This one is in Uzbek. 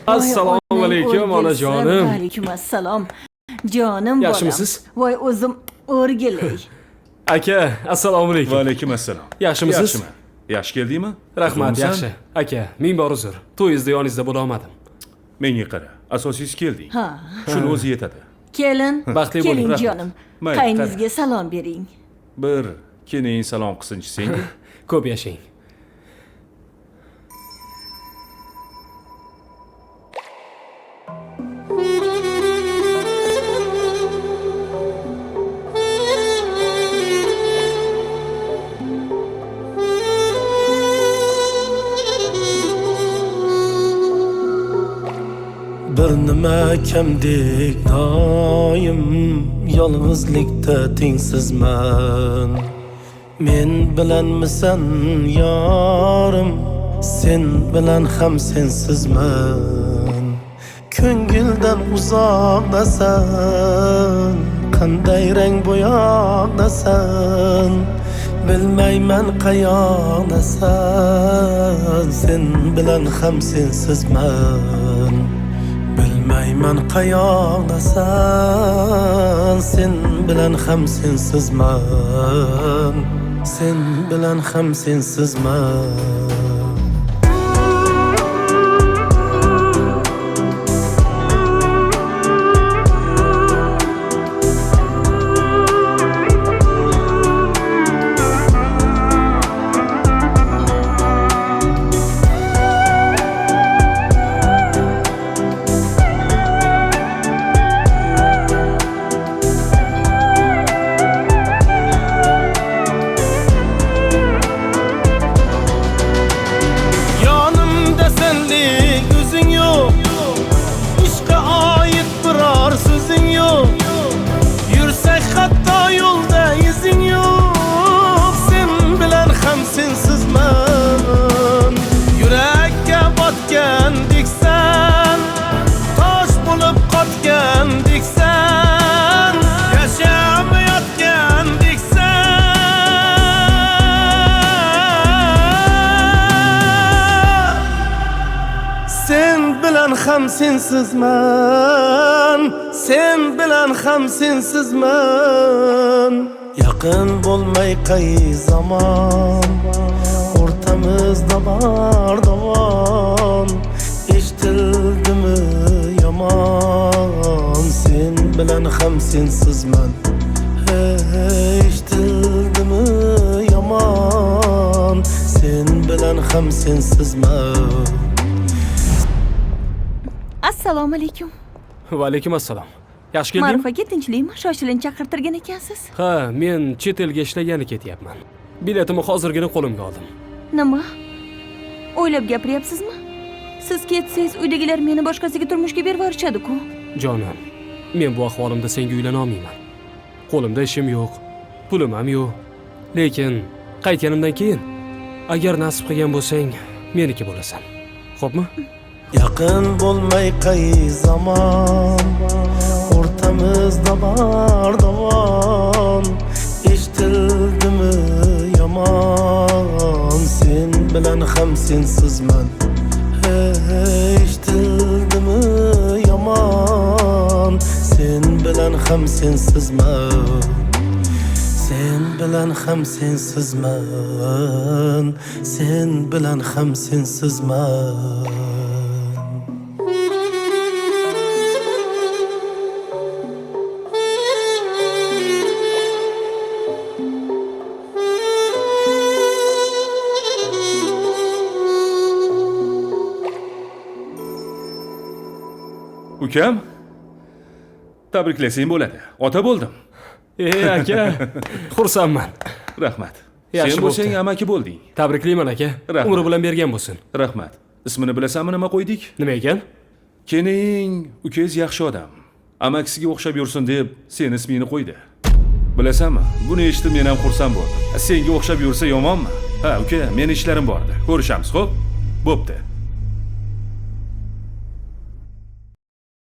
Assalomu alaykum onajonim. Alaykum assalom. Jonim bolam. Yaxshimisiz? Voy o'zim o'rgilay. Aka, assalomu alaykum. Va alaykum assalom. Yaxshimisiz? Yaxshiman. Yaxshi keldingmi? Rahmat, Uzunsan? yaxshi. Aka, ming bor uzr. To'yingizda yoningizda bo'la olmadim. Menga qara. Asosiysi kelding. Ha. Shuni o'zi yetadi. Kelin, Baxtli bo'ling, keling rahmat. jonim. Mayli, Qayningizga salom bering. Bir keling salom qilsinchi senga. Ko'p yashang. Bir nima kamdek doim yolg'izlikda tengsizman. Men bilanmisan yorim, sen bilan ham sensizman. Ko'ngildan uzoqdasan, qanday rang bo'yoqdasan, bilmayman qayoqdasan. Sen bilan ham sensizman. Bilmayman qayoqdasan, sen bilan ham sensizman. Sen bilan ham sensizman. Ham sensizman, sen bilan ham sensizman. Yaqin bo'lmay qay zamon, o'rtamizda bor davon. Eshitildimi yomon, sen bilan ham sensizman. Eshitildimi yomon, sen bilan ham sensizman. Assalomu alaykum. Va alaykum assalom. Yaxshi keldingmi? Ma'rufaga tinchlikmi? Shoshilinch chaqirtirgan ekansiz. Ha, men chet elga ishlagani ketyapman. Biletimni hozirgina qo'limga oldim. Nima? O'ylab gapiryapsizmi? Siz ketsangiz uydagilar meni boshqasiga turmushga berib yuborishadi-ku. Jonim, men bu ahvolimda senga uylana olmayman. Qo'limda ishim yo'q, pulim ham yo'q. Lekin qaytganimdan keyin agar nasib qilgan bo'lsang, meniki bo'lasan. Xo'pmi? Yaqin bo'lmay qay zamon, o'rtamizda bor davon. Eshitildimi yomon, sen bilan ham sensizman. Eshitildimi yomon, sen bilan ham sensizman. Sen bilan ham sensizman. Sen bilan ham sensizman. Ukam, tabriklasang bo'ladi. Ota bo'ldim. Aka, xursandman. Rahmat. Yaxshi Sen bo'lsang bo'pti. amaki bo'lding. Tabriklayman aka. Rahmat. Umri bilan bergan bo'lsin. Rahmat. Ismini bilasanmi nima qo'ydik? Nima ekan? Keling, ukangiz yaxshi odam. Amakisiga o'xshab yursin deb sen ismingni qo'ydi. Bilasanmi? Buni eshitib men ham xursand bo'ldim. Senga o'xshab yursa yomonmi? Ha, uka, men ishlarim bordi. Ko'rishamiz, xo'p? Bo'pti.